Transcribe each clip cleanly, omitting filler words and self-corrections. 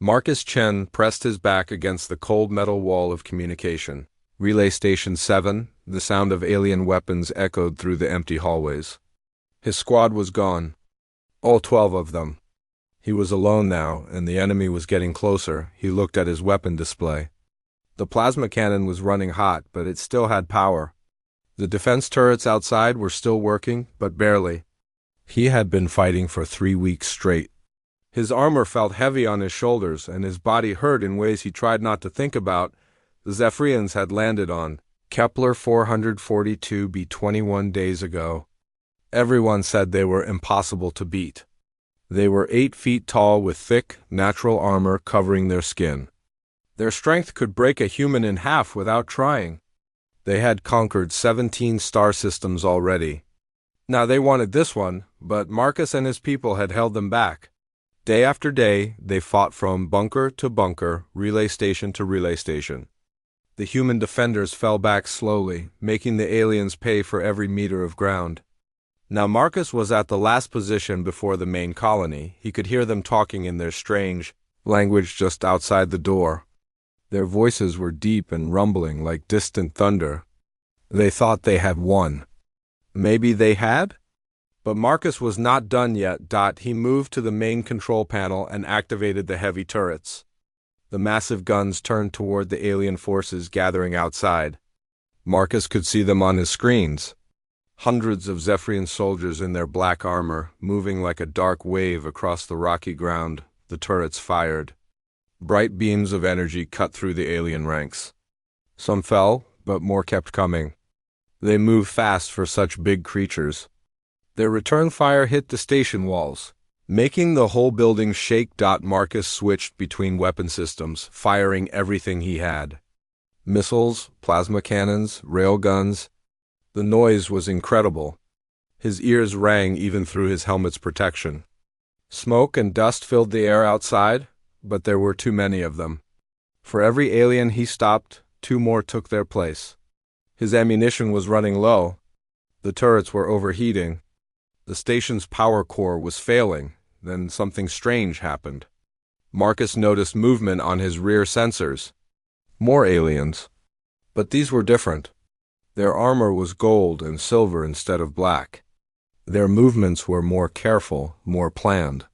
Marcus Chen pressed his back against the cold metal wall of communication. Relay Station 7, the sound of alien weapons echoed through the empty hallways. His squad was gone. All 12 of them. He was alone now, and the enemy was getting closer. He looked at his weapon display. The plasma cannon was running hot, but it still had power. The defense turrets outside were still working, but barely. He had been fighting for 3 weeks straight. His armor felt heavy on his shoulders, and his body hurt in ways he tried not to think about. The Zephyrians had landed on Kepler 442b 21 days ago. Everyone said they were impossible to beat. They were 8 feet tall with thick, natural armor covering their skin. Their strength could break a human in half without trying. They had conquered 17 star systems already. Now they wanted this one, but Marcus and his people had held them back. Day after day, they fought from bunker to bunker, relay station to relay station. The human defenders fell back slowly, making the aliens pay for every meter of ground. Now Marcus was at the last position before the main colony. He could hear them talking in their strange language just outside the door. Their voices were deep and rumbling like distant thunder. They thought they had won. Maybe they had? But Marcus was not done yet. He moved to the main control panel and activated the heavy turrets. The massive guns turned toward the alien forces gathering outside. Marcus could see them on his screens. Hundreds of Zephyrian soldiers in their black armor, moving like a dark wave across the rocky ground. The turrets fired. Bright beams of energy cut through the alien ranks. Some fell, but more kept coming. They moved fast for such big creatures. Their return fire hit the station walls, making the whole building shake. Marcus switched between weapon systems, firing everything he had. Missiles, plasma cannons, railguns. The noise was incredible. His ears rang even through his helmet's protection. Smoke and dust filled the air outside, but there were too many of them. For every alien he stopped, 2 more took their place. His ammunition was running low. The turrets were overheating. The station's power core was failing. Then something strange happened. Marcus noticed movement on his rear sensors. More aliens. But these were different. Their armor was gold and silver instead of black. Their movements were more careful, more planned.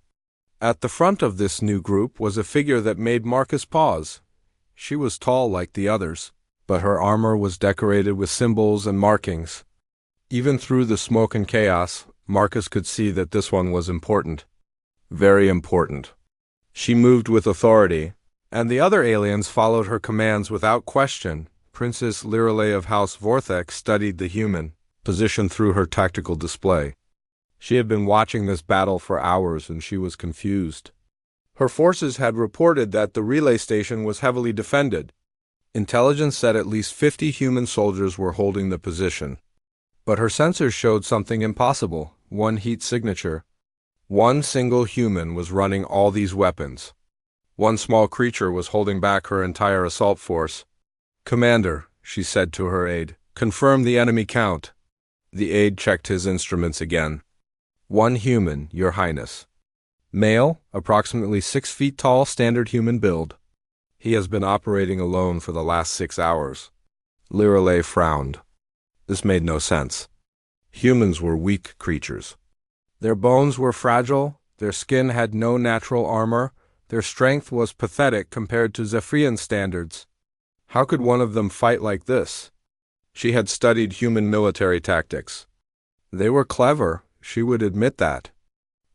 At the front of this new group was a figure that made Marcus pause. She was tall like the others, but her armor was decorated with symbols and markings. Even through the smoke and chaos, Marcus could see that this one was important. Very important. She moved with authority, and the other aliens followed her commands without question. Princess Lirelei of House Vortex studied the human, positioned through her tactical display. She had been watching this battle for hours, and she was confused. Her forces had reported that the relay station was heavily defended. Intelligence said at least 50 human soldiers were holding the position. But her sensors showed something impossible, one heat signature. One single human was running all these weapons. One small creature was holding back her entire assault force. "Commander," she said to her aide, "confirm the enemy count." The aide checked his instruments again. "1 human, Your Highness. Male, approximately 6 feet tall, standard human build. He has been operating alone for the last 6 hours." Lirelei frowned. This made no sense. Humans were weak creatures. Their bones were fragile, their skin had no natural armor, their strength was pathetic compared to Zephyrian standards. How could one of them fight like this? She had studied human military tactics. They were clever, she would admit that.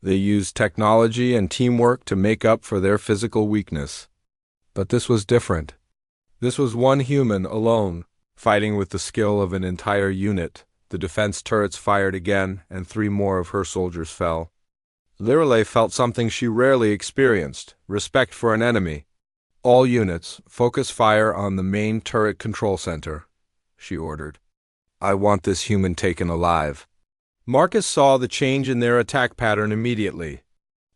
They used technology and teamwork to make up for their physical weakness. But this was different. This was one human alone, fighting with the skill of an entire unit. The defense turrets fired again, and 3 more of her soldiers fell. Lirelei felt something she rarely experienced, respect for an enemy. "All units, focus fire on the main turret control center," she ordered. "I want this human taken alive." Marcus saw the change in their attack pattern immediately.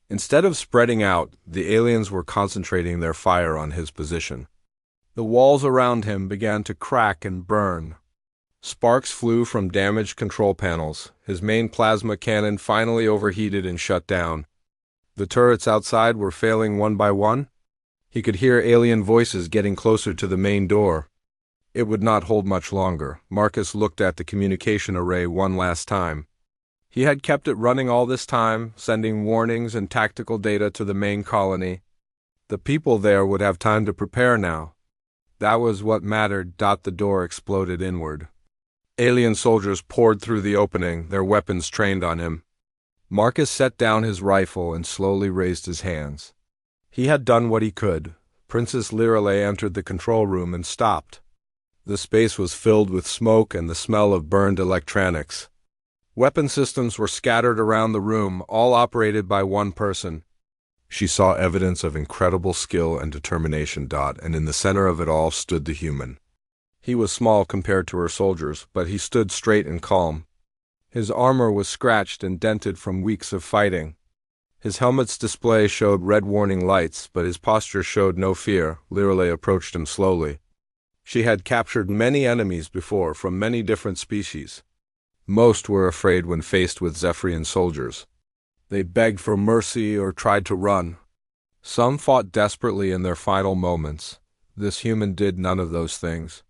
Instead of spreading out, the aliens were concentrating their fire on his position. The walls around him began to crack and burn. Sparks flew from damaged control panels. His main plasma cannon finally overheated and shut down. The turrets outside were failing one by one. He could hear alien voices getting closer to the main door. It would not hold much longer. Marcus looked at the communication array one last time. He had kept it running all this time, sending warnings and tactical data to the main colony. The people there would have time to prepare now. That was what mattered. The door exploded inward. Alien soldiers poured through the opening, their weapons trained on him. Marcus set down his rifle and slowly raised his hands. He had done what he could. Princess Lirale entered the control room and stopped. The space was filled with smoke and the smell of burned electronics. Weapon systems were scattered around the room, all operated by one person. She saw evidence of incredible skill and determination. And in the center of it all stood the human. He was small compared to her soldiers, but he stood straight and calm. His armor was scratched and dented from weeks of fighting. His helmet's display showed red warning lights, but his posture showed no fear. Lirale approached him slowly. She had captured many enemies before, from many different species. Most were afraid when faced with Zephyrian soldiers. They begged for mercy or tried to run. Some fought desperately in their final moments. This human did none of those things.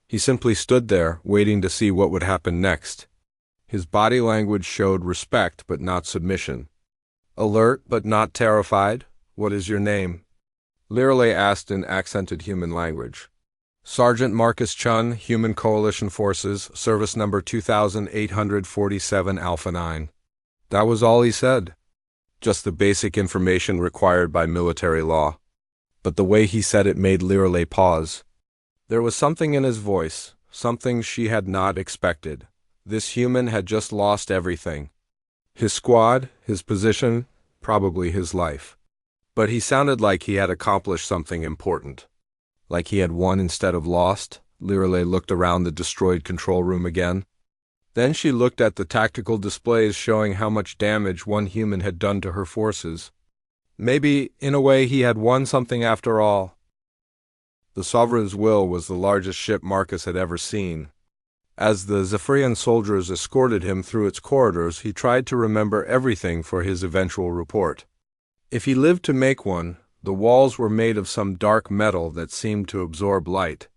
He simply stood there, waiting to see what would happen next. His body language showed respect but not submission. Alert but not terrified. "What is your name?" Lirale asked in accented human language. "Sergeant Marcus Chun, Human Coalition Forces, service number 2847 Alpha 9. That was all he said. Just the basic information required by military law. But the way he said it made Lirale pause. There was something in his voice, something she had not expected. This human had just lost everything. His squad, his position, probably his life. But he sounded like he had accomplished something important. Like he had won instead of lost. Lirale looked around the destroyed control room again. Then she looked at the tactical displays showing how much damage one human had done to her forces. Maybe, in a way, he had won something after all. The Sovereign's Will was the largest ship Marcus had ever seen. As the Zephyrian soldiers escorted him through its corridors, he tried to remember everything for his eventual report. If he lived to make one, the walls were made of some dark metal that seemed to absorb light.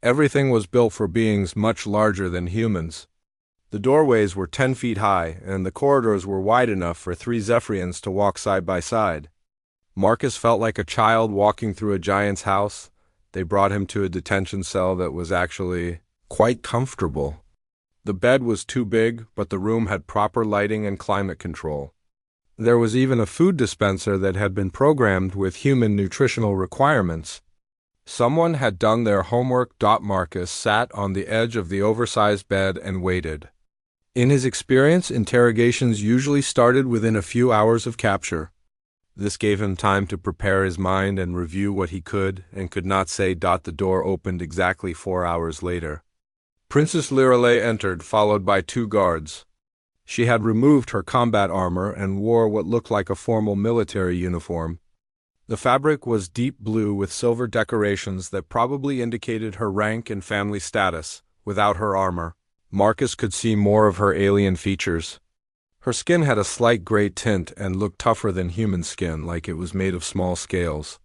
Everything was built for beings much larger than humans. The doorways were 10 feet high, and the corridors were wide enough for 3 Zephyrians to walk side by side. Marcus felt like a child walking through a giant's house. They brought him to a detention cell that was actually quite comfortable. The bed was too big, but the room had proper lighting and climate control. There was even a food dispenser that had been programmed with human nutritional requirements. Someone had done their homework. Marcus sat on the edge of the oversized bed and waited. In his experience, interrogations usually started within a few hours of capture. This gave him time to prepare his mind and review what he could and could not say. The door opened exactly 4 hours later. Princess Lirale entered, followed by 2 guards. She had removed her combat armor and wore what looked like a formal military uniform. The fabric was deep blue with silver decorations that probably indicated her rank and family status. Without her armor, Marcus could see more of her alien features. Her skin had a slight gray tint and looked tougher than human skin, like it was made of small scales.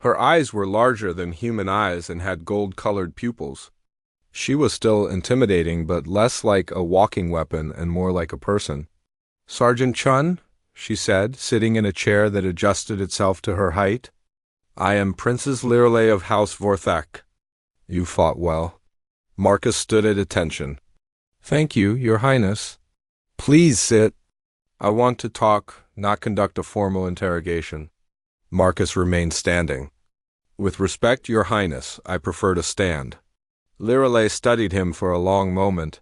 Her eyes were larger than human eyes and had gold-colored pupils. She was still intimidating, but less like a walking weapon and more like a person. "Sergeant Chun," she said, sitting in a chair that adjusted itself to her height. "I am Princess Lirale of House Vorthak. You fought well." Marcus stood at attention. "Thank you, Your Highness." "Please sit." "I want to talk, not conduct a formal interrogation." Marcus remained standing. "With respect, Your Highness, I prefer to stand." Lirale studied him for a long moment.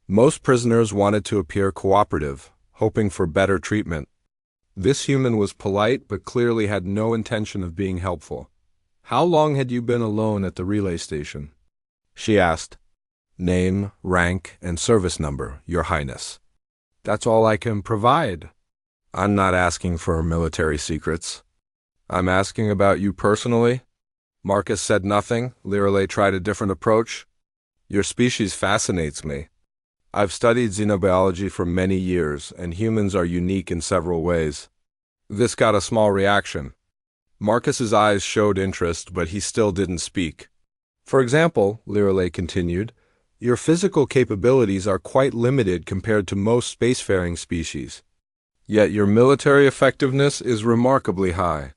Most prisoners wanted to appear cooperative, hoping for better treatment. This human was polite but clearly had no intention of being helpful. "How long had you been alone at the relay station?" she asked. "Name, rank, and service number, Your Highness." "That's all I can provide." "I'm not asking for military secrets. I'm asking about you personally." Marcus said nothing. Lirale tried a different approach. "Your species fascinates me. I've studied xenobiology for many years, and humans are unique in several ways." This got a small reaction. Marcus's eyes showed interest, but he still didn't speak. For example, Lirelei continued, your physical capabilities are quite limited compared to most spacefaring species. Yet your military effectiveness is remarkably high.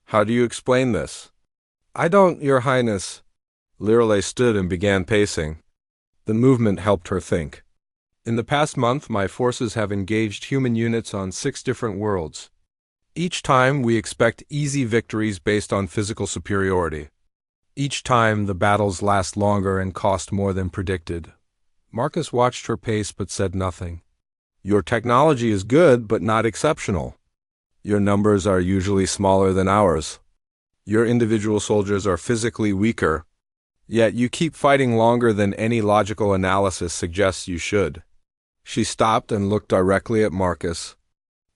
How do you explain this? I don't, Your Highness. Lirelei stood and began pacing. The movement helped her think. In the past month, my forces have engaged human units on 6 different worlds. Each time, we expect easy victories based on physical superiority. Each time, the battles last longer and cost more than predicted. Marcus watched her pace but said nothing. Your technology is good, but not exceptional. Your numbers are usually smaller than ours. Your individual soldiers are physically weaker. Yet you keep fighting longer than any logical analysis suggests you should. She stopped and looked directly at Marcus.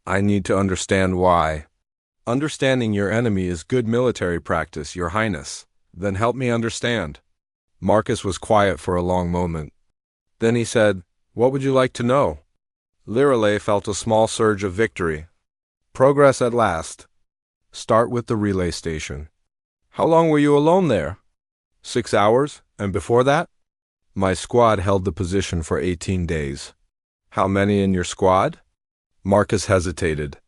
I need to understand why. Understanding your enemy is good military practice, Your Highness. Then help me understand. Marcus was quiet for a long moment. Then he said, What would you like to know? Lirelei felt a small surge of victory. Progress at last. Start with the relay station. How long were you alone there? 6 hours, and before that? My squad held the position for 18 days. How many in your squad? Marcus hesitated.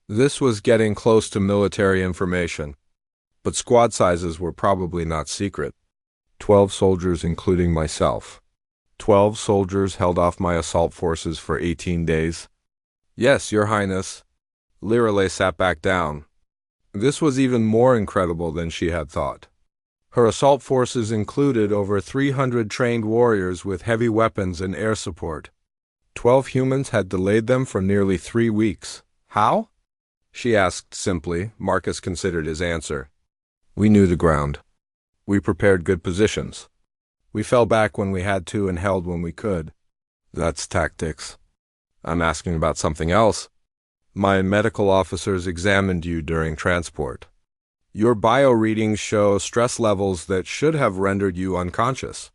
This was getting close to military information, but squad sizes were probably not secret. 12 soldiers including myself. 12 soldiers held off my assault forces for 18 days. Yes, Your Highness. Lirelei sat back down. This was even more incredible than she had thought. Her assault forces included over 300 trained warriors with heavy weapons and air support. 12 humans had delayed them for nearly 3 weeks. How? She asked simply. Marcus considered his answer. We knew the ground. We prepared good positions. We fell back when we had to and held when we could. That's tactics. I'm asking about something else. My medical officers examined you during transport. Your bio readings show stress levels that should have rendered you unconscious.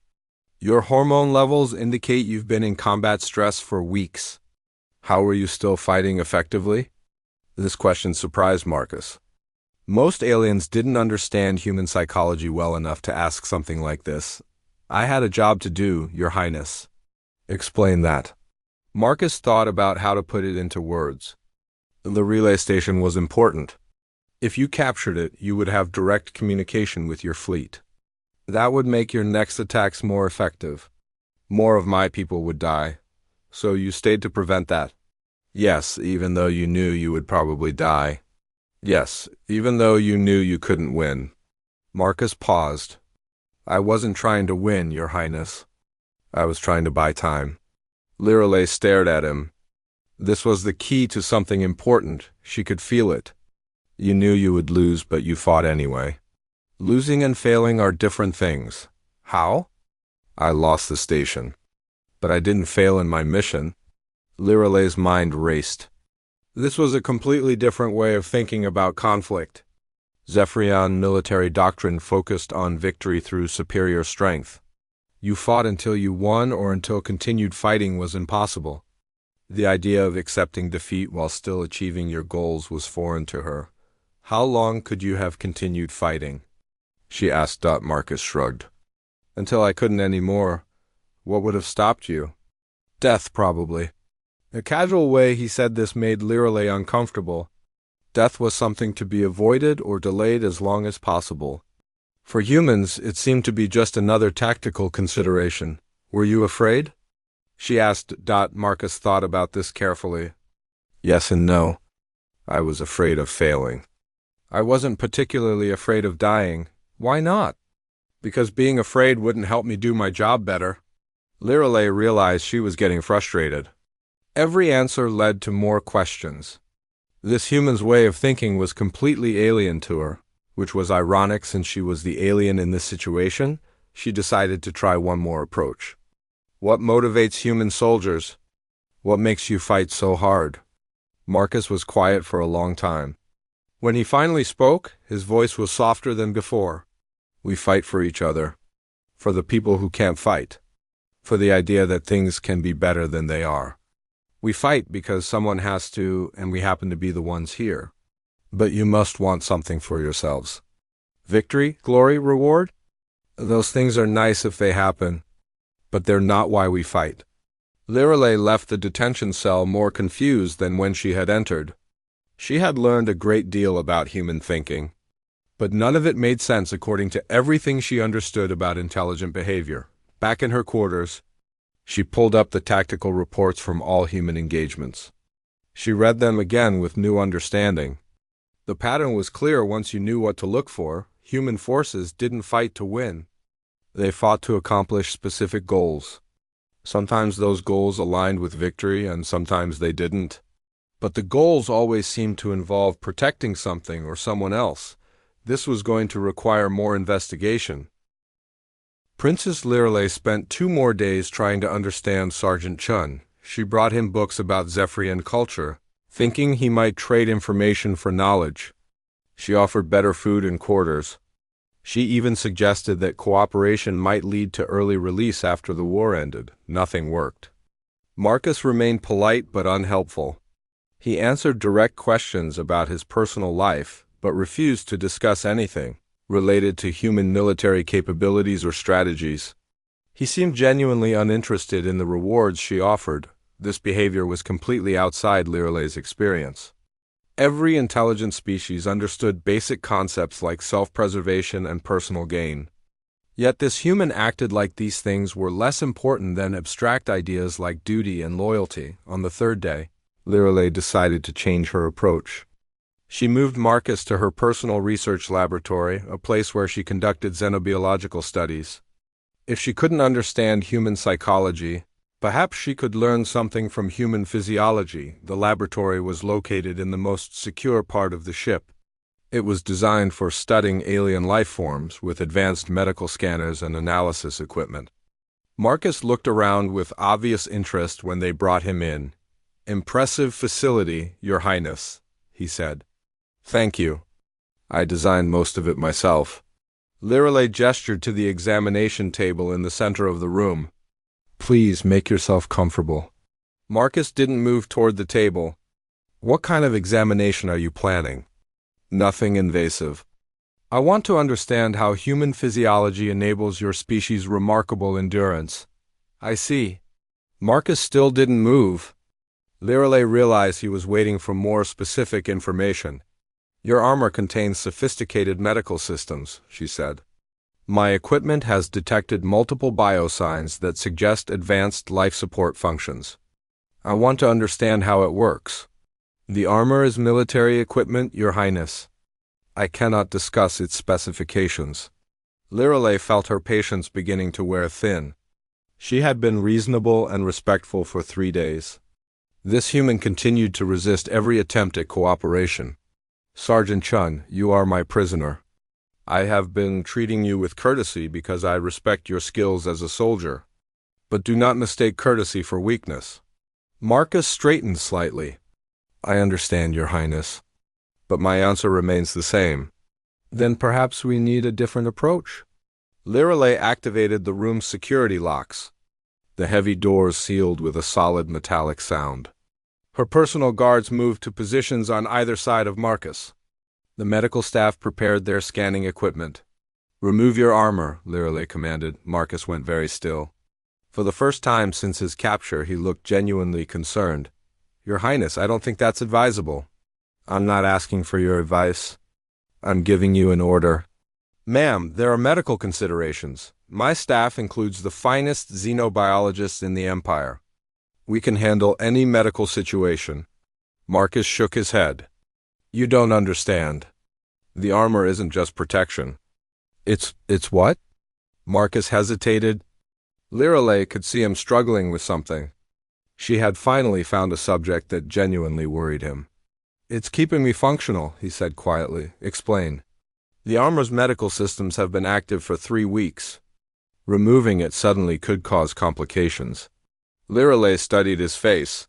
Your hormone levels indicate you've been in combat stress for weeks. How were you still fighting effectively? This question surprised Marcus. Most aliens didn't understand human psychology well enough to ask something like this. I had a job to do, Your Highness. Explain that. Marcus thought about how to put it into words. The relay station was important. If you captured it, you would have direct communication with your fleet. That would make your next attacks more effective. More of my people would die. So you stayed to prevent that. Yes, even though you knew you would probably die. Yes, even though you knew you couldn't win. Marcus paused. I wasn't trying to win, Your Highness. I was trying to buy time. Lirelei stared at him. This was the key to something important. She could feel it. You knew you would lose, but you fought anyway. Losing and failing are different things. How? I lost the station. But I didn't fail in my mission. Lirelei's mind raced. This was a completely different way of thinking about conflict. Zephyrian military doctrine focused on victory through superior strength. You fought until you won or until continued fighting was impossible. The idea of accepting defeat while still achieving your goals was foreign to her. How long could you have continued fighting? She asked. Marcus shrugged. Until I couldn't anymore. What would have stopped you? Death, probably. The casual way he said this made Lirelei uncomfortable. Death was something to be avoided or delayed as long as possible. For humans, it seemed to be just another tactical consideration. Were you afraid? She asked. Marcus thought about this carefully. Yes and no. I was afraid of failing. I wasn't particularly afraid of dying. Why not? Because being afraid wouldn't help me do my job better. Lirelei realized she was getting frustrated. Every answer led to more questions. This human's way of thinking was completely alien to her, which was ironic since she was the alien in this situation. She decided to try one more approach. What motivates human soldiers? What makes you fight so hard? Marcus was quiet for a long time. When he finally spoke, his voice was softer than before. We fight for each other. For the people who can't fight. For the idea that things can be better than they are. We fight because someone has to, and we happen to be the ones here. But you must want something for yourselves. Victory, glory, reward? Those things are nice if they happen, but they're not why we fight. Lirelei left the detention cell more confused than when she had entered. She had learned a great deal about human thinking, but none of it made sense according to everything she understood about intelligent behavior. Back in her quarters, she pulled up the tactical reports from all human engagements. She read them again with new understanding. The pattern was clear once you knew what to look for. Human forces didn't fight to win. They fought to accomplish specific goals. Sometimes those goals aligned with victory, and sometimes they didn't. But the goals always seemed to involve protecting something or someone else. This was going to require more investigation. Princess Lirelei spent 2 more days trying to understand Sergeant Chun. She brought him books about Zephyrian culture, thinking he might trade information for knowledge. She offered better food and quarters. She even suggested that cooperation might lead to early release after the war ended. Nothing worked. Marcus remained polite but unhelpful. He answered direct questions about his personal life, but refused to discuss anything related to human military capabilities or strategies. He seemed genuinely uninterested in the rewards she offered. This behavior was completely outside Lirelei's experience. Every intelligent species understood basic concepts like self-preservation and personal gain. Yet this human acted like these things were less important than abstract ideas like duty and loyalty. On the 3rd day, Lirelei decided to change her approach. She moved Marcus to her personal research laboratory, a place where she conducted xenobiological studies. If she couldn't understand human psychology, perhaps she could learn something from human physiology. The laboratory was located in the most secure part of the ship. It was designed for studying alien life forms with advanced medical scanners and analysis equipment. Marcus looked around with obvious interest when they brought him in. "Impressive facility, Your Highness," he said. "Thank you. I designed most of it myself." Lirelei gestured to the examination table in the center of the room. "Please make yourself comfortable." Marcus didn't move toward the table. "What kind of examination are you planning?" "Nothing invasive. I want to understand how human physiology enables your species' remarkable endurance." "I see." Marcus still didn't move. Lirelei realized he was waiting for more specific information. "Your armor contains sophisticated medical systems," she said. "My equipment has detected multiple biosigns that suggest advanced life support functions. I want to understand how it works." "The armor is military equipment, Your Highness. I cannot discuss its specifications." Lirelei felt her patience beginning to wear thin. She had been reasonable and respectful for 3 days. This human continued to resist every attempt at cooperation. "Sergeant Chun, you are my prisoner. I have been treating you with courtesy because I respect your skills as a soldier. But do not mistake courtesy for weakness." Marcus straightened slightly. "I understand, Your Highness. But my answer remains the same." "Then perhaps we need a different approach." Lirelei activated the room's security locks. The heavy doors sealed with a solid metallic sound. Her personal guards moved to positions on either side of Marcus. The medical staff prepared their scanning equipment. "Remove your armor," Lirelei commanded. Marcus went very still. For the first time since his capture, he looked genuinely concerned. "Your Highness, I don't think that's advisable." "I'm not asking for your advice. I'm giving you an order." "Ma'am, there are medical considerations. My staff includes the finest xenobiologists in the Empire. We can handle any medical situation." Marcus shook his head. "You don't understand. The armor isn't just protection." It's what?" Marcus hesitated. Lirelei could see him struggling with something. She had finally found a subject that genuinely worried him. "It's keeping me functional," he said quietly. "Explain." "The armor's medical systems have been active for 3 weeks. Removing it suddenly could cause complications." Lirelei studied his face.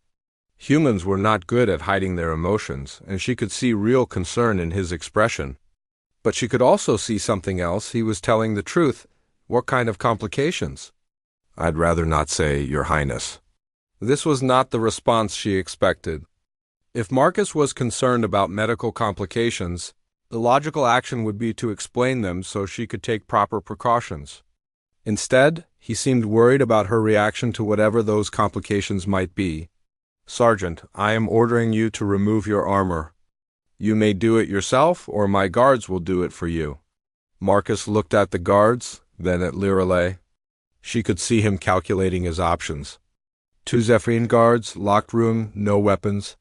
Humans were not good at hiding their emotions, and she could see real concern in his expression. But she could also see something else. He was telling the truth. What kind of complications? "I'd rather not say, Your Highness." This was not the response she expected. If Marcus was concerned about medical complications, the logical action would be to explain them so she could take proper precautions. Instead, he seemed worried about her reaction to whatever those complications might be. "Sergeant, I am ordering you to remove your armor. You may do it yourself, or my guards will do it for you." Marcus looked at the guards, then at Lirelei. She could see him calculating his options. 2 Zephyrian guards, locked room, no weapons.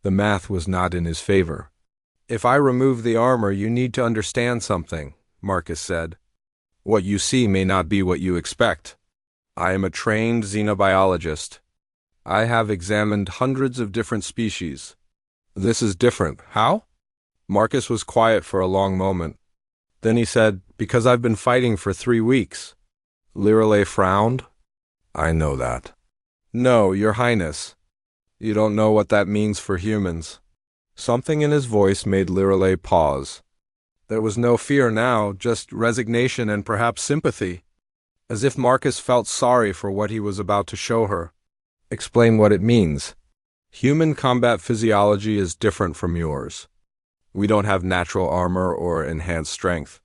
The math was not in his favor. "If I remove the armor, you need to understand something," Marcus said. "What you see may not be what you expect. I am a trained xenobiologist. I have examined hundreds of different species. This is different. How?" Marcus was quiet for a long moment. Then he said, "Because I've been fighting for 3 weeks. Lirelei frowned. "I know that." "No, Your Highness. You don't know what that means for humans." Something in his voice made Lirelei pause. There was no fear now, just resignation and perhaps sympathy, as if Marcus felt sorry for what he was about to show her. "Explain what it means." "Human combat physiology is different from yours. We don't have natural armor or enhanced strength,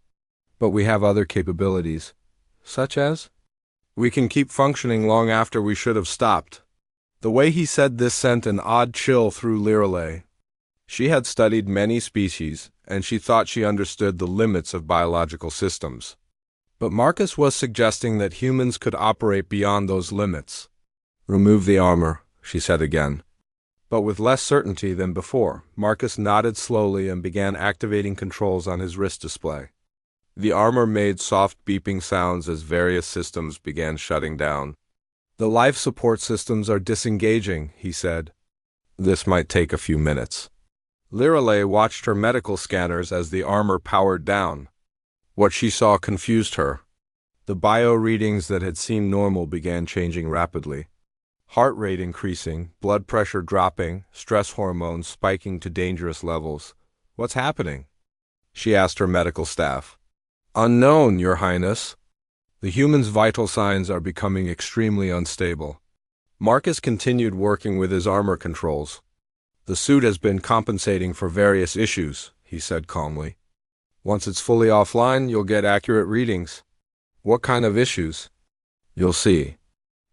but we have other capabilities." "Such as?" "We can keep functioning long after we should have stopped." The way he said this sent an odd chill through Lirelei. She had studied many species, and she thought she understood the limits of biological systems. But Marcus was suggesting that humans could operate beyond those limits. "Remove the armor," she said again. But with less certainty than before, Marcus nodded slowly and began activating controls on his wrist display. The armor made soft beeping sounds as various systems began shutting down. "The life support systems are disengaging," he said. "This might take a few minutes." Lirelei watched her medical scanners as the armor powered down. What she saw confused her. The bio readings that had seemed normal began changing rapidly. Heart rate increasing, blood pressure dropping, stress hormones spiking to dangerous levels. "What's happening?" she asked her medical staff. "Unknown, Your Highness. The human's vital signs are becoming extremely unstable." Marcus continued working with his armor controls. "The suit has been compensating for various issues," he said calmly. "Once it's fully offline, you'll get accurate readings." "What kind of issues?" "You'll see."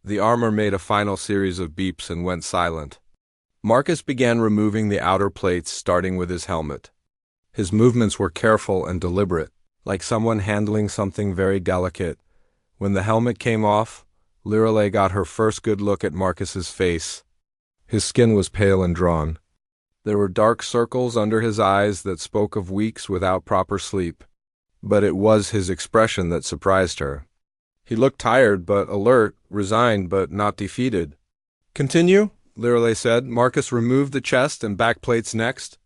The armor made a final series of beeps and went silent. Marcus began removing the outer plates, starting with his helmet. His movements were careful and deliberate, like someone handling something very delicate. When the helmet came off, Lirelei got her first good look at Marcus's face. His skin was pale and drawn. There were dark circles under his eyes that spoke of weeks without proper sleep. But it was his expression that surprised her. He looked tired but alert, resigned but not defeated. "Continue," Lirelei said. Marcus removed the chest and back plates next.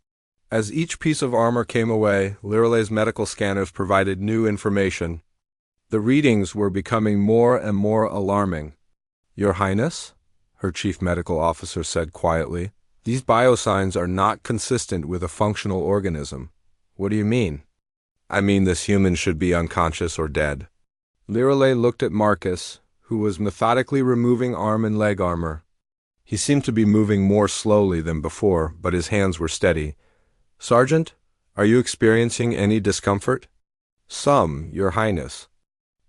As each piece of armor came away, Lirelei's medical scanners provided new information. The readings were becoming more and more alarming. "Your Highness," her chief medical officer said quietly, "these biosigns are not consistent with a functional organism." "What do you mean?" "I mean this human should be unconscious or dead." Lirelei looked at Marcus, who was methodically removing arm and leg armor. He seemed to be moving more slowly than before, but his hands were steady. "Sergeant, are you experiencing any discomfort?" "Some, Your Highness.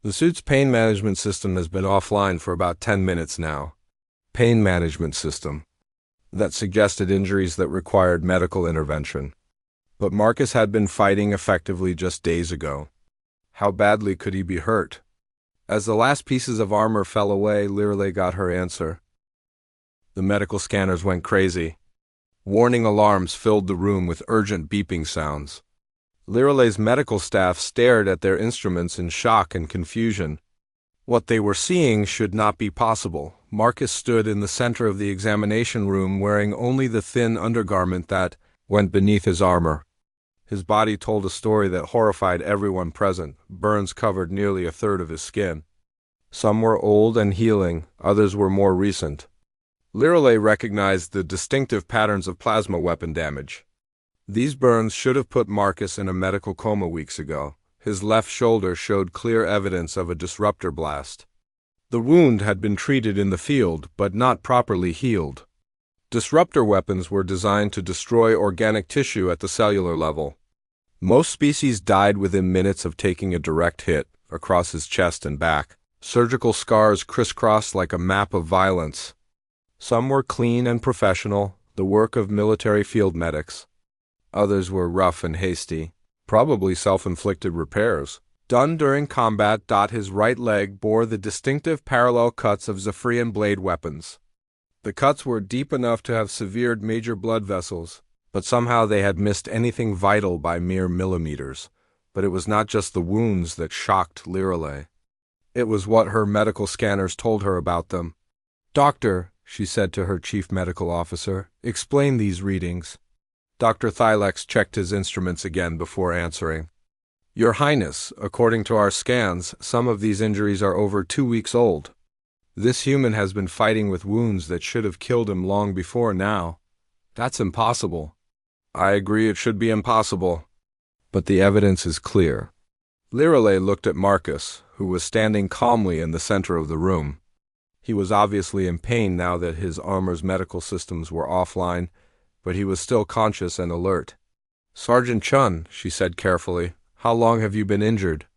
The suit's pain management system has been offline for about 10 minutes now." Pain management system. That suggested injuries that required medical intervention. But Marcus had been fighting effectively just days ago. How badly could he be hurt? As the last pieces of armor fell away, Lirelei got her answer. The medical scanners went crazy. Warning alarms filled the room with urgent beeping sounds. Lirelei's medical staff stared at their instruments in shock and confusion. What they were seeing should not be possible. Marcus stood in the center of the examination room wearing only the thin undergarment that went beneath his armor. His body told a story that horrified everyone present. Burns covered nearly a third of his skin. Some were old and healing, others were more recent. Lirelei recognized the distinctive patterns of plasma weapon damage. These burns should have put Marcus in a medical coma weeks ago. His left shoulder showed clear evidence of a disruptor blast. The wound had been treated in the field, but not properly healed. Disruptor weapons were designed to destroy organic tissue at the cellular level. Most species died within minutes of taking a direct hit across his chest and back. Surgical scars crisscrossed like a map of violence. Some were clean and professional, the work of military field medics. Others were rough and hasty, probably self-inflicted repairs done during combat. His right leg bore the distinctive parallel cuts of Zephyrian blade weapons. The cuts were deep enough to have severed major blood vessels, but somehow they had missed anything vital by mere millimeters. But it was not just the wounds that shocked Lirelei. It was what her medical scanners told her about them. "Doctor," she said to her chief medical officer, "explain these readings." Dr. Thylex checked his instruments again before answering. "Your Highness, according to our scans, some of these injuries are over 2 weeks old. This human has been fighting with wounds that should have killed him long before now. That's impossible." "I agree it should be impossible. But the evidence is clear." Lirelei looked at Marcus, who was standing calmly in the center of the room. He was obviously in pain now that his armor's medical systems were offline, but he was still conscious and alert. "Sergeant Chun," she said carefully, "how long have you been injured?"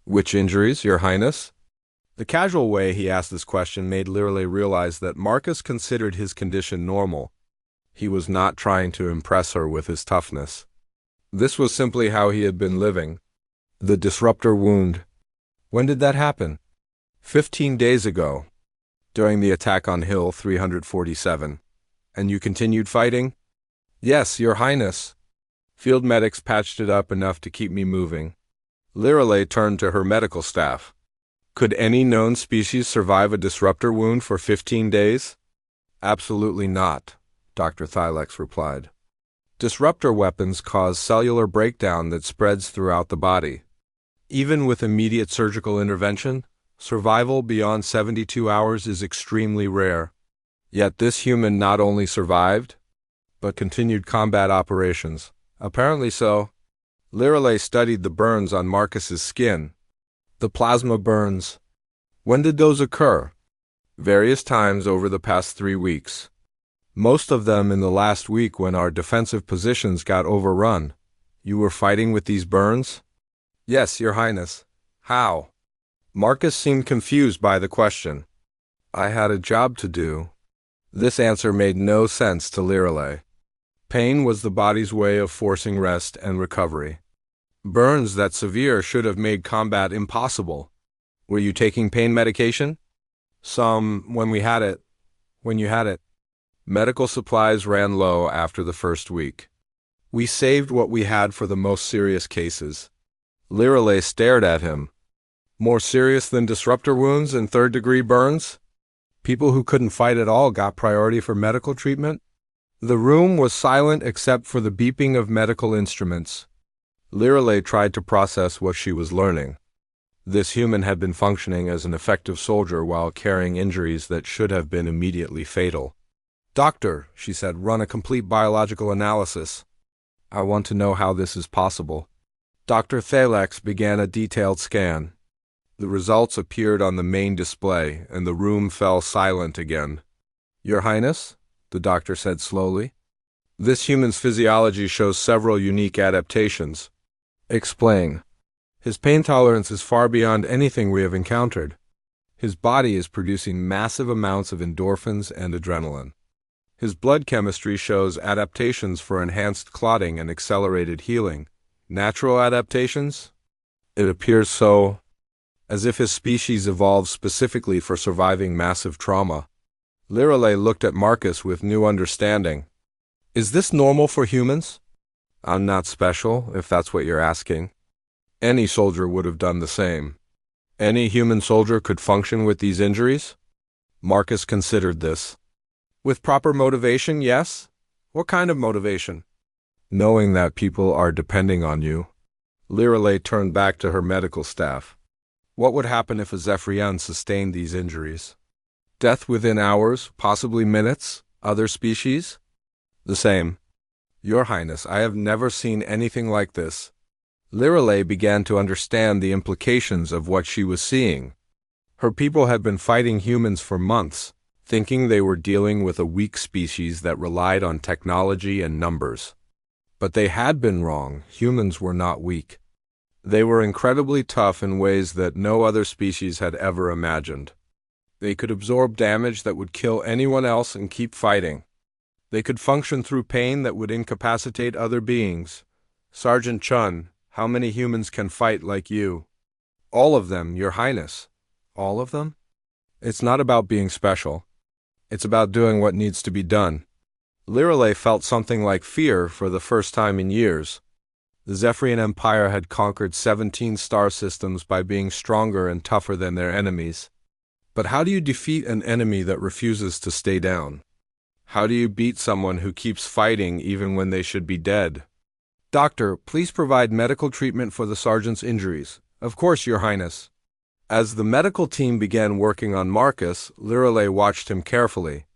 "Which injuries, Your Highness?" The casual way he asked this question made Lirelei realize that Marcus considered his condition normal. He was not trying to impress her with his toughness. This was simply how he had been living. The disruptor wound. When did that happen? 15 days ago, during the attack on Hill 347. And you continued fighting? Yes, Your Highness. Field medics patched it up enough to keep me moving. Lirelei turned to her medical staff. Could any known species survive a disruptor wound for 15 days? Absolutely not, Dr. Thylex replied. Disruptor weapons cause cellular breakdown that spreads throughout the body. Even with immediate surgical intervention, survival beyond 72 hours is extremely rare. Yet this human not only survived, but continued combat operations. Apparently so. Lirelei studied the burns on Marcus's skin. The plasma burns. When did those occur? Various times over the past 3 weeks. Most of them in the last week when our defensive positions got overrun. You were fighting with these burns? Yes, Your Highness. How? Marcus seemed confused by the question. I had a job to do. This answer made no sense to Lirelei. Pain was the body's way of forcing rest and recovery. Burns that severe should have made combat impossible. Were you taking pain medication? Some, when you had it. Medical supplies ran low after the first week. We saved what we had for the most serious cases. Lirelei stared at him. More serious than disruptor wounds and third-degree burns? People who couldn't fight at all got priority for medical treatment? The room was silent except for the beeping of medical instruments. Lirelei tried to process what she was learning. This human had been functioning as an effective soldier while carrying injuries that should have been immediately fatal. Doctor, she said, run a complete biological analysis. I want to know how this is possible. Dr. Thalex began a detailed scan. The results appeared on the main display, and the room fell silent again. Your Highness, the doctor said slowly, this human's physiology shows several unique adaptations. Explain. His pain tolerance is far beyond anything we have encountered. His body is producing massive amounts of endorphins and adrenaline. His blood chemistry shows adaptations for enhanced clotting and accelerated healing. Natural adaptations? It appears so, as if his species evolved specifically for surviving massive trauma. Lirelei looked at Marcus with new understanding. Is this normal for humans? I'm not special, if that's what you're asking. Any soldier would have done the same. Any human soldier could function with these injuries? Marcus considered this. With proper motivation, yes? What kind of motivation? Knowing that people are depending on you. Lirelei turned back to her medical staff. What would happen if a Zephyrian sustained these injuries? Death within hours, possibly minutes? Other species? The same. Your Highness, I have never seen anything like this. Lirelei began to understand the implications of what she was seeing. Her people had been fighting humans for months, thinking they were dealing with a weak species that relied on technology and numbers. But they had been wrong. Humans were not weak. They were incredibly tough in ways that no other species had ever imagined. They could absorb damage that would kill anyone else and keep fighting. They could function through pain that would incapacitate other beings. Sergeant Chun, how many humans can fight like you? All of them, Your Highness. All of them? It's not about being special. It's about doing what needs to be done. Lirelei felt something like fear for the first time in years. The Zephyrian Empire had conquered 17 star systems by being stronger and tougher than their enemies. But how do you defeat an enemy that refuses to stay down? How do you beat someone who keeps fighting even when they should be dead? Doctor, please provide medical treatment for the sergeant's injuries. Of course, Your Highness. As the medical team began working on Marcus, Lirelei watched him carefully.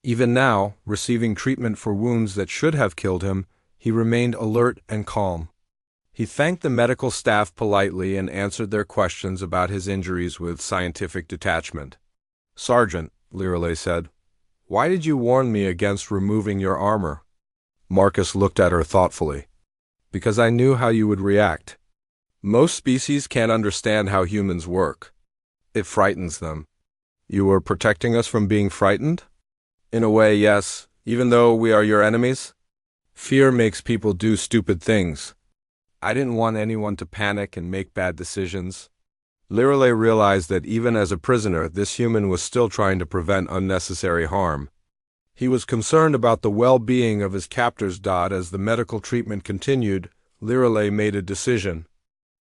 Even now, receiving treatment for wounds that should have killed him, he remained alert and calm. He thanked the medical staff politely and answered their questions about his injuries with scientific detachment. Sergeant, Lirelei said, why did you warn me against removing your armor? Marcus looked at her thoughtfully. Because I knew how you would react. Most species can't understand how humans work. It frightens them. You were protecting us from being frightened? In a way, yes, even though we are your enemies. Fear makes people do stupid things. I didn't want anyone to panic and make bad decisions. Lirelei realized that even as a prisoner, this human was still trying to prevent unnecessary harm. He was concerned about the well-being of his captors. As the medical treatment continued, Lirelei made a decision.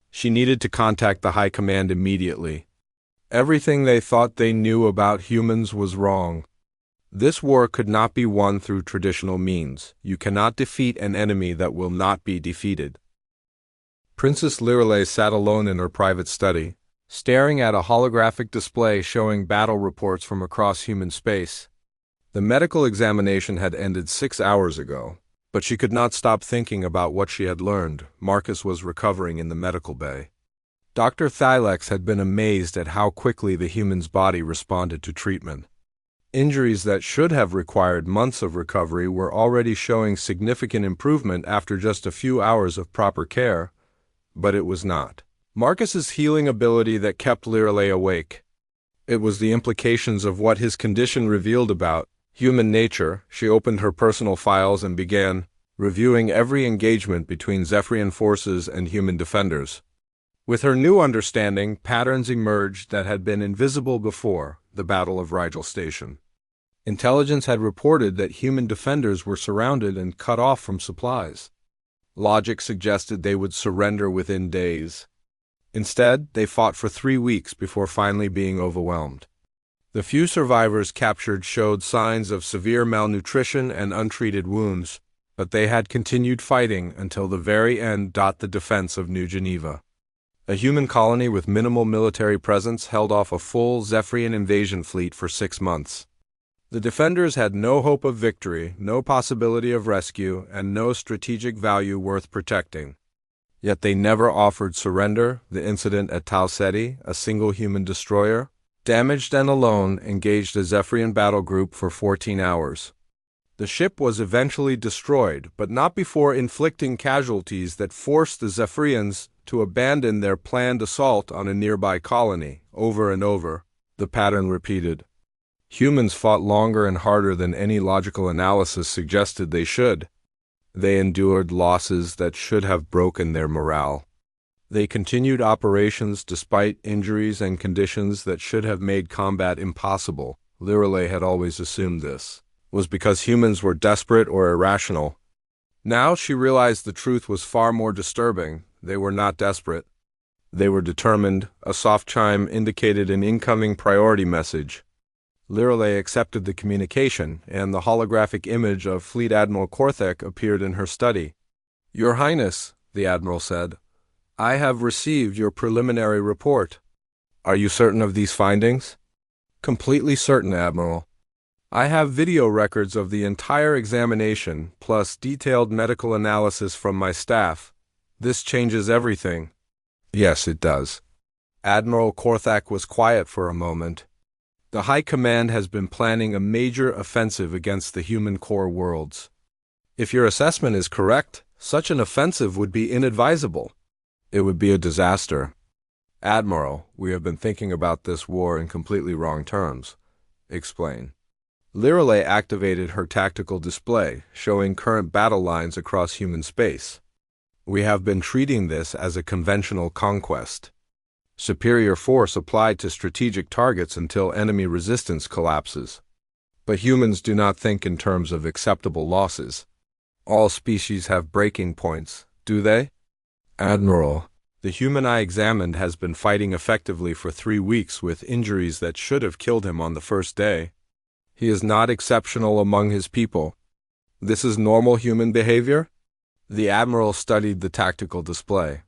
She needed to contact the High Command immediately. Everything they thought they knew about humans was wrong. This war could not be won through traditional means. You cannot defeat an enemy that will not be defeated. Princess Lirelei sat alone in her private study, staring at a holographic display showing battle reports from across human space. The medical examination had ended 6 hours ago. But she could not stop thinking about what she had learned. Marcus was recovering in the medical bay. Dr. Thylex had been amazed at how quickly the human's body responded to treatment. Injuries that should have required months of recovery were already showing significant improvement after just a few hours of proper care, but it was not. Marcus's healing ability that kept Lirelei awake. It was the implications of what his condition revealed about human nature. She opened her personal files and began reviewing every engagement between Zephyrian forces and human defenders. With her new understanding, patterns emerged that had been invisible before the Battle of Rigel Station. Intelligence had reported that human defenders were surrounded and cut off from supplies. Logic suggested they would surrender within days. Instead, they fought for 3 weeks before finally being overwhelmed. The few survivors captured showed signs of severe malnutrition and untreated wounds, but they had continued fighting until the very end. The defense of New Geneva. A human colony with minimal military presence held off a full Zephyrian invasion fleet for 6 months. The defenders had no hope of victory, no possibility of rescue, and no strategic value worth protecting. Yet they never offered surrender. The incident at Tau Ceti, a single human destroyer, damaged and alone, engaged a Zephyrian battle group for 14 hours. The ship was eventually destroyed, but not before inflicting casualties that forced the Zephyrians to abandon their planned assault on a nearby colony. Over and over, the pattern repeated. Humans fought longer and harder than any logical analysis suggested they should. They endured losses that should have broken their morale. They continued operations despite injuries and conditions that should have made combat impossible. Lirelei had always assumed this was because humans were desperate or irrational. Now she realized the truth was far more disturbing. They were not desperate. They were determined. A soft chime indicated an incoming priority message. Lirelei accepted the communication, and the holographic image of Fleet Admiral Korthek appeared in her study. Your Highness, the Admiral said, I have received your preliminary report. Are you certain of these findings? Completely certain, Admiral. I have video records of the entire examination, plus detailed medical analysis from my staff. This changes everything. Yes, it does. Admiral Korthak was quiet for a moment. The High Command has been planning a major offensive against the human core worlds. If your assessment is correct, such an offensive would be inadvisable. It would be a disaster. Admiral, we have been thinking about this war in completely wrong terms. Explain. Lirelei activated her tactical display, showing current battle lines across human space. We have been treating this as a conventional conquest. Superior force applied to strategic targets until enemy resistance collapses. But humans do not think in terms of acceptable losses. All species have breaking points, do they? Admiral, the human I examined has been fighting effectively for 3 weeks with injuries that should have killed him on the first day. He is not exceptional among his people. This is normal human behavior? The Admiral studied the tactical display.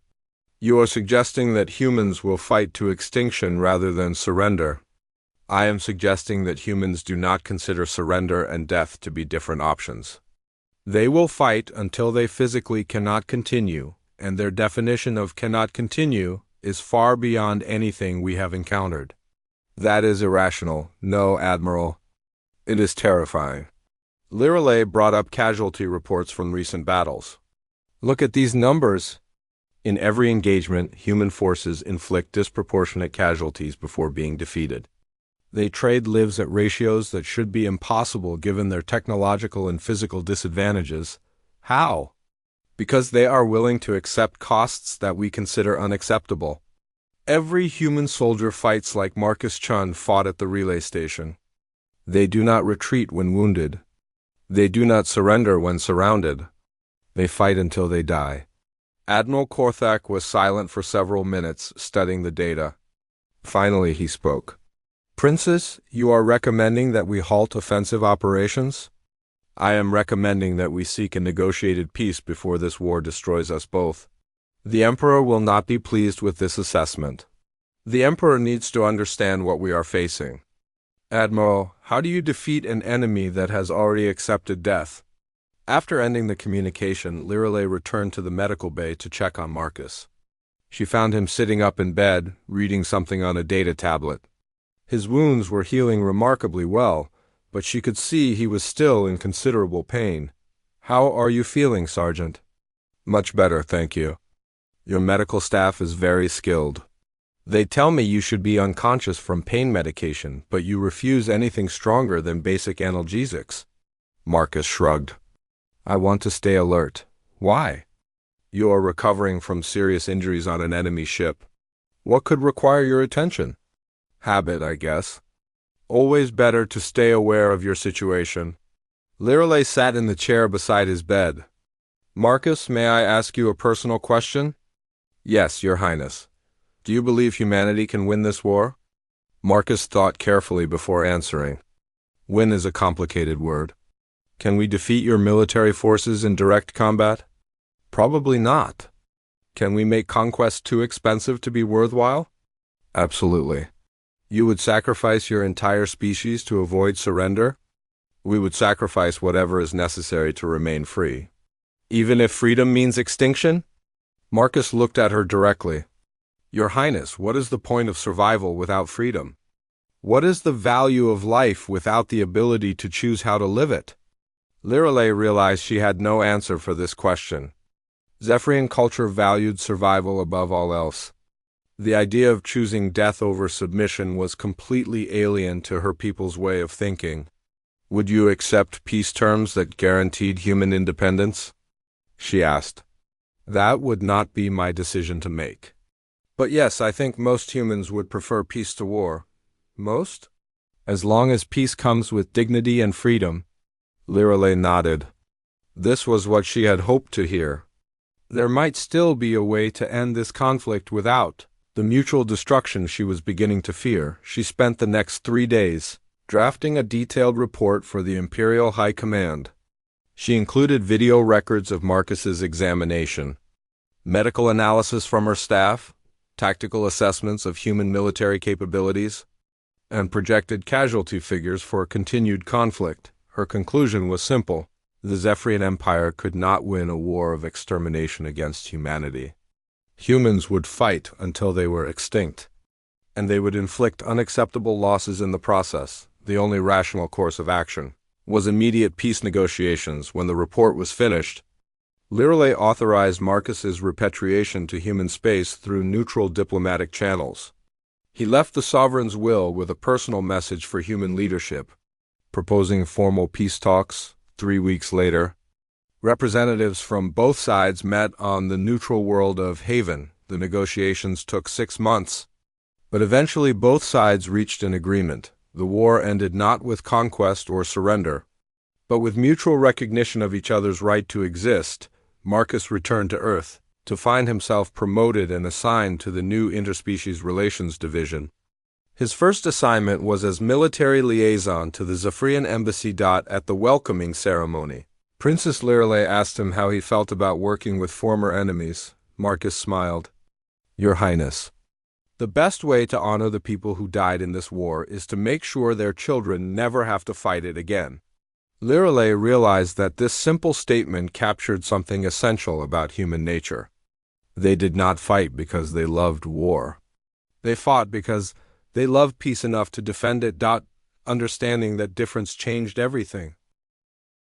You are suggesting that humans will fight to extinction rather than surrender. I am suggesting that humans do not consider surrender and death to be different options. They will fight until they physically cannot continue, and their definition of cannot continue is far beyond anything we have encountered. That is irrational, no, Admiral. It is terrifying. Lirelei brought up casualty reports from recent battles. Look at these numbers. In every engagement, human forces inflict disproportionate casualties before being defeated. They trade lives at ratios that should be impossible given their technological and physical disadvantages. How? Because they are willing to accept costs that we consider unacceptable. Every human soldier fights like Marcus Chun fought at the relay station. They do not retreat when wounded. They do not surrender when surrounded. They fight until they die. Admiral Korthak was silent for several minutes, studying the data. Finally, he spoke. Princess, you are recommending that we halt offensive operations? I am recommending that we seek a negotiated peace before this war destroys us both. The Emperor will not be pleased with this assessment. The Emperor needs to understand what we are facing. Admiral, how do you defeat an enemy that has already accepted death? After ending the communication, Lirelei returned to the medical bay to check on Marcus. She found him sitting up in bed, reading something on a data tablet. His wounds were healing remarkably well, but she could see he was still in considerable pain. How are you feeling, Sergeant? Much better, thank you. Your medical staff is very skilled. They tell me you should be unconscious from pain medication, but you refuse anything stronger than basic analgesics. Marcus shrugged. I want to stay alert. Why? You are recovering from serious injuries on an enemy ship. What could require your attention? Habit, I guess. Always better to stay aware of your situation. Lirelei sat in the chair beside his bed. Marcus, may I ask you a personal question? Yes, Your Highness. Do you believe humanity can win this war? Marcus thought carefully before answering. Win is a complicated word. Can we defeat your military forces in direct combat? Probably not. Can we make conquest too expensive to be worthwhile? Absolutely. You would sacrifice your entire species to avoid surrender? We would sacrifice whatever is necessary to remain free. Even if freedom means extinction? Marcus looked at her directly. Your Highness, what is the point of survival without freedom? What is the value of life without the ability to choose how to live it? Lirelei realized she had no answer for this question. Zephyrian culture valued survival above all else. The idea of choosing death over submission was completely alien to her people's way of thinking. Would you accept peace terms that guaranteed human independence? She asked. That would not be my decision to make. But yes, I think most humans would prefer peace to war. Most? As long as peace comes with dignity and freedom. Lirelei nodded. This was what she had hoped to hear. There might still be a way to end this conflict without the mutual destruction she was beginning to fear. She spent the next 3 days drafting a detailed report for the Imperial High Command. She included video records of Marcus's examination, medical analysis from her staff, tactical assessments of human military capabilities, and projected casualty figures for continued conflict. Her conclusion was simple. The Zephyrian Empire could not win a war of extermination against humanity. Humans would fight until they were extinct. and they would inflict unacceptable losses in the process. The only rational course of action was immediate peace negotiations. When the report was finished, Lireley authorized Marcus's repatriation to human space through neutral diplomatic channels. He left the sovereign's will with a personal message for human leadership, proposing formal peace talks. 3 weeks later, representatives from both sides met on the neutral world of Haven. The negotiations took 6 months, but eventually both sides reached an agreement. The war ended not with conquest or surrender, but with mutual recognition of each other's right to exist. Marcus returned to Earth to find himself promoted and assigned to the new Interspecies Relations Division. His first assignment was as military liaison to the Zephyrian embassy. At the welcoming ceremony, Princess Lireley asked him how he felt about working with former enemies. Marcus smiled. "Your Highness, the best way to honor the people who died in this war is to make sure their children never have to fight it again." Lireley realized that this simple statement captured something essential about human nature. They did not fight because they loved war. They fought because they loved peace enough to defend it. Understanding that difference changed everything.